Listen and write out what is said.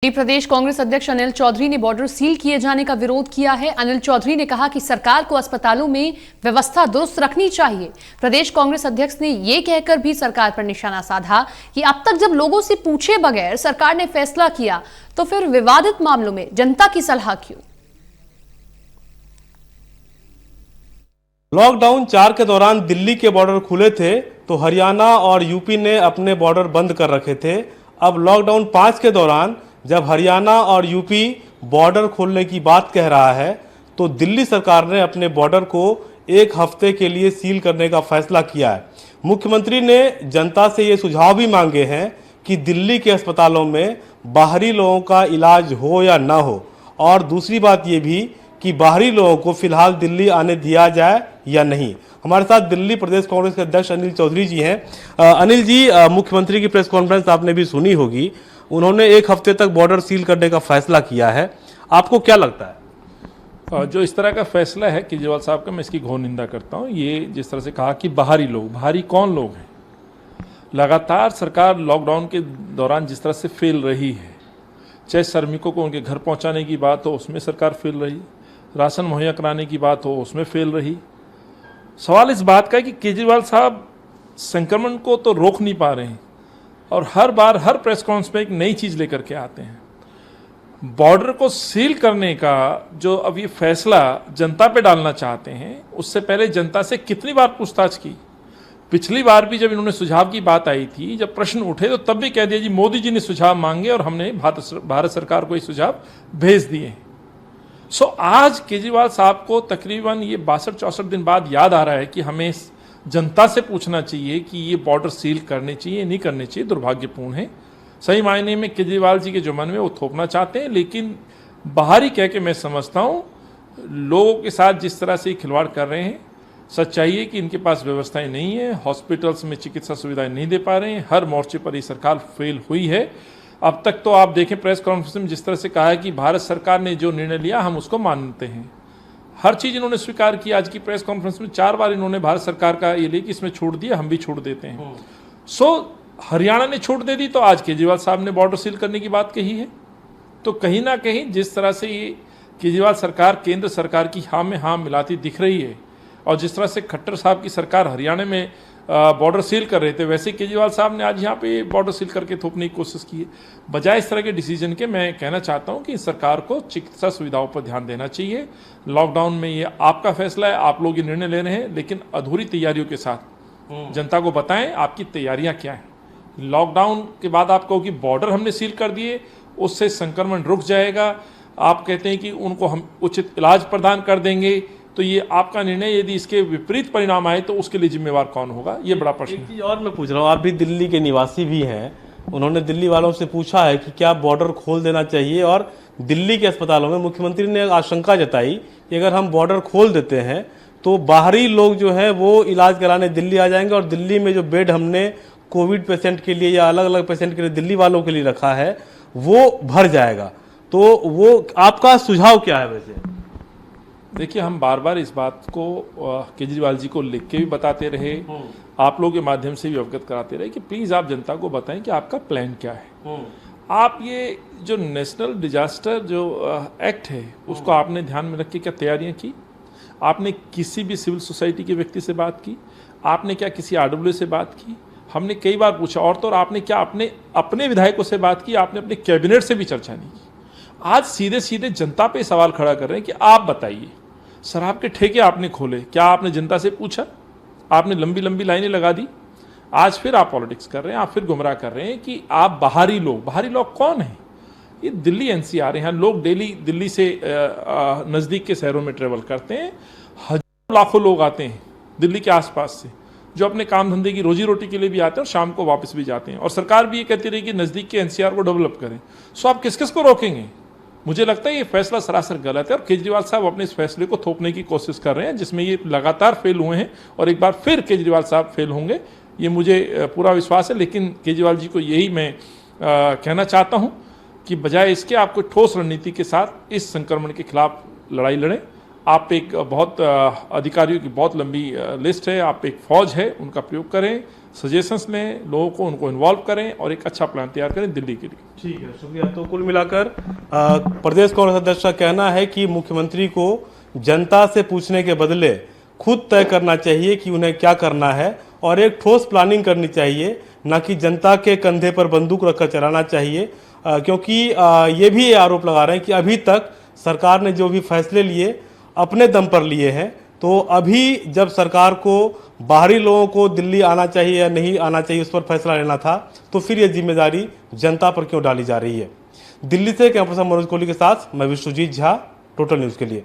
प्रदेश कांग्रेस अध्यक्ष अनिल चौधरी ने border seal किए जाने का विरोध किया है। अनिल चौधरी ने कहा कि सरकार को अस्पतालों में व्यवस्था दुरुस्त रखनी चाहिए। प्रदेश कांग्रेस अध्यक्ष ने यह कहकर भी सरकार पर निशाना साधा कि अब तक जब लोगों से पूछे बगैर सरकार ने फैसला किया तो फिर विवादित मामलों में जनता की सलाह क्यों? लॉकडाउन 4 के दौरान दिल्ली के बॉर्डर खुले थे तो हरियाणा और यूपी ने अपने बॉर्डर बंद कर रखे थे। अब लॉकडाउन 5 के दौरान जब हरियाणा और यूपी बॉर्डर खोलने की बात कह रहा है तो दिल्ली सरकार ने अपने बॉर्डर को 1 हफ्ते के लिए सील करने का फैसला किया है। मुख्यमंत्री ने जनता से ये सुझाव भी मांगे हैं कि दिल्ली के अस्पतालों में बाहरी लोगों का इलाज हो या ना हो, और दूसरी बात ये भी कि बाहरी लोगों को फिलहाल दिल्ली आने दिया जाए या नहीं। हमारे साथ दिल्ली प्रदेश कांग्रेस के अध्यक्ष अनिल चौधरी जी हैं। अनिल जी, मुख्यमंत्री की प्रेस कॉन्फ्रेंस आपने भी सुनी होगी। उन्होंने 1 हफ्ते तक बॉर्डर सील करने का फैसला किया है। आपको क्या लगता है? जो इस तरह का फैसला है केजरीवाल साहब का, मैं इसकी घोर निंदा करता हूँ। ये जिस तरह से कहा कि बाहरी लोग, बाहरी कौन लोग हैं? लगातार सरकार लॉकडाउन के दौरान जिस तरह से फेल रही है, चाहे श्रमिकों को उनके घर पहुँचाने की बात हो उसमें सरकार फेल रही, राशन मुहैया कराने की बात हो उसमें फेल रही। सवाल इस बात का है कि केजरीवाल साहब संक्रमण को तो रोक नहीं पा रहे हैं और हर बार हर प्रेस कॉन्फ्रेंस में एक नई चीज़ लेकर के आते हैं। बॉर्डर को सील करने का जो अब ये फैसला जनता पे डालना चाहते हैं, उससे पहले जनता से कितनी बार पूछताछ की? पिछली बार भी जब इन्होंने सुझाव की बात आई थी, जब प्रश्न उठे तो तब भी कह दिया जी मोदी जी ने सुझाव मांगे और हमने भारत सरकार को ये सुझाव भेज दिए। सो आज केजरीवाल साहब को तकरीबन ये 62-64 दिन बाद याद आ रहा है कि हमें जनता से पूछना चाहिए कि ये बॉर्डर सील करने चाहिए नहीं करने चाहिए। दुर्भाग्यपूर्ण है। सही मायने में केजरीवाल जी के जो मन में वो थोपना चाहते हैं, लेकिन बाहरी कह के मैं समझता हूँ लोगों के साथ जिस तरह से खिलवाड़ कर रहे हैं। सच्चाई है कि इनके पास व्यवस्थाएं नहीं है, हॉस्पिटल्स में चिकित्सा सुविधाएं नहीं दे पा रहे हैं। हर मोर्चे पर ये सरकार फेल हुई है। अब तक तो आप देखें प्रेस कॉन्फ्रेंस में जिस तरह से कहा है कि भारत सरकार ने जो निर्णय लिया हम उसको मानते हैं। हर चीज़ इन्होंने स्वीकार की। आज की प्रेस कॉन्फ्रेंस में 4 बार इन्होंने भारत सरकार का ये लिया कि इसमें छूट दिया, हम भी छूट देते हैं। सो हरियाणा ने छूट दे दी तो आज केजरीवाल साहब ने बॉर्डर सील करने की बात कही है। तो कहीं ना कहीं जिस तरह से ये केजरीवाल सरकार केंद्र सरकार की हाँ में हाँ मिलाती दिख रही है और जिस तरह से खट्टर साहब की सरकार हरियाणा में बॉर्डर सील कर रहे थे, वैसे केजरीवाल साहब ने आज यहाँ पे बॉर्डर सील करके थोपने की कोशिश की है। बजाय इस तरह के डिसीजन के मैं कहना चाहता हूँ कि सरकार को चिकित्सा सुविधाओं पर ध्यान देना चाहिए। लॉकडाउन में ये आपका फैसला है, आप लोग ये निर्णय ले रहे हैं, लेकिन अधूरी तैयारियों के साथ जनता को बताएं आपकी तैयारियाँ क्या हैं। लॉकडाउन के बाद आप कहो कि बॉर्डर हमने सील कर दिए, उससे संक्रमण रुक जाएगा। आप कहते हैं कि उनको हम उचित इलाज प्रदान कर देंगे, तो ये आपका निर्णय। यदि इसके विपरीत परिणाम आए तो उसके लिए जिम्मेवार कौन होगा, ये बड़ा प्रश्न है। एक चीज और मैं पूछ रहा हूँ, आप भी दिल्ली के निवासी भी हैं। उन्होंने दिल्ली वालों से पूछा है कि क्या बॉर्डर खोल देना चाहिए, और दिल्ली के अस्पतालों में मुख्यमंत्री ने आशंका जताई कि अगर हम बॉर्डर खोल देते हैं तो बाहरी लोग जो है वो इलाज कराने दिल्ली आ जाएंगे और दिल्ली में जो बेड हमने कोविड पेशेंट के लिए या अलग अलग पेशेंट के लिए दिल्ली वालों के लिए रखा है वो भर जाएगा। तो वो आपका सुझाव क्या है? वैसे देखिए, हम बार बार इस बात को केजरीवाल जी को लिख के भी बताते रहे, आप लोगों के माध्यम से भी अवगत कराते रहे कि प्लीज़ आप जनता को बताएं कि आपका प्लान क्या है। आप ये जो नेशनल डिजास्टर जो एक्ट है उसको आपने ध्यान में रख के क्या तैयारियां की? आपने किसी भी सिविल सोसाइटी के व्यक्ति से बात की? आपने क्या किसी RWA से बात की? हमने कई बार पूछा, और तो आपने क्या अपने विधायकों से बात की? आपने अपने कैबिनेट से भी चर्चा नहीं की। आज सीधे सीधे जनता पे सवाल खड़ा कर रहे हैं कि आप बताइए, शराब के ठेके आपने खोले, क्या आपने जनता से पूछा? आपने लंबी लंबी लाइनें लगा दी। आज फिर आप पॉलिटिक्स कर रहे हैं, आप फिर गुमराह कर रहे हैं कि आप बाहरी लोग कौन हैं? ये दिल्ली NCR हैं। लोग डेली दिल्ली से नज़दीक के शहरों में ट्रेवल करते हैं। हजारों लाखों लोग आते हैं दिल्ली के आसपास से, जो अपने काम धंधे की रोजी रोटी के लिए भी आते हैं और शाम को वापस भी जाते हैं। और सरकार भी ये कहती रही कि नज़दीक के NCR को डेवलप करें। सो आप किस किस को रोकेंगे? मुझे लगता है ये फैसला सरासर गलत है और केजरीवाल साहब अपने इस फैसले को थोपने की कोशिश कर रहे हैं, जिसमें ये लगातार फेल हुए हैं और एक बार फिर केजरीवाल साहब फेल होंगे, ये मुझे पूरा विश्वास है। लेकिन केजरीवाल जी को यही मैं कहना चाहता हूं कि बजाय इसके आपको ठोस रणनीति के साथ इस संक्रमण के खिलाफ लड़ाई लड़ें। आप एक बहुत अधिकारियों की बहुत लंबी लिस्ट है, आप एक फौज है, उनका प्रयोग करें, सजेशंस लें, लोगों को उनको इन्वॉल्व करें और एक अच्छा प्लान तैयार करें दिल्ली के लिए। ठीक है, शुक्रिया। तो कुल मिलाकर प्रदेश कांग्रेस अध्यक्ष का कहना है कि मुख्यमंत्री को जनता से पूछने के बदले खुद तय करना चाहिए कि उन्हें क्या करना है और एक ठोस प्लानिंग करनी चाहिए, न कि जनता के कंधे पर बंदूक रखकर चलाना चाहिए। क्योंकि ये भी आरोप लगा रहे हैं कि अभी तक सरकार ने जो भी फैसले लिए अपने दम पर लिए हैं, तो अभी जब सरकार को बाहरी लोगों को दिल्ली आना चाहिए या नहीं आना चाहिए उस पर फैसला लेना था, तो फिर ये जिम्मेदारी जनता पर क्यों डाली जा रही है। दिल्ली से कैंपस मनोज कोहली के साथ मैं विश्वजीत झा, टोटल न्यूज़ के लिए।